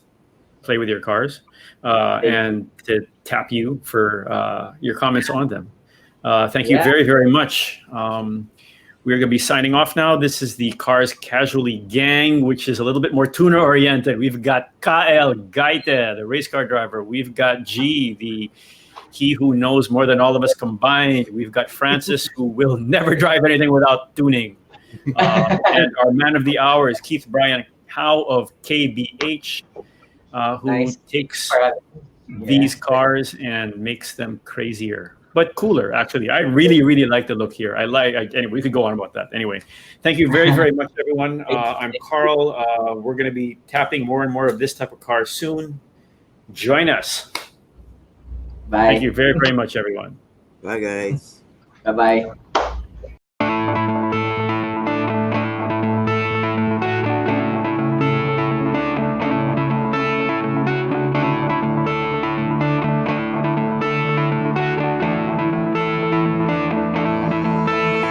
play with your cars and to tap you for your comments on them. Thank you Yeah. very, very much. We're going to be signing off now. This is the Cars Casually Gang, which is a little bit more tuner-oriented. We've got Kael Gaite, the race car driver. We've got G, he who knows more than all of us combined. We've got Francis, who will never drive anything without tuning. And our man of the hour is Keith Brian Howe of KBH, who Nice. takes Yeah. these cars and makes them crazier, but cooler. Actually, I really, really like the look here. Anyway, we could go on about that. Anyway, thank you very, very much, everyone. I'm Carl. We're going to be tapping more and more of this type of car soon. Join us. Bye. Thank you very, very much, everyone. Bye, guys. Bye bye.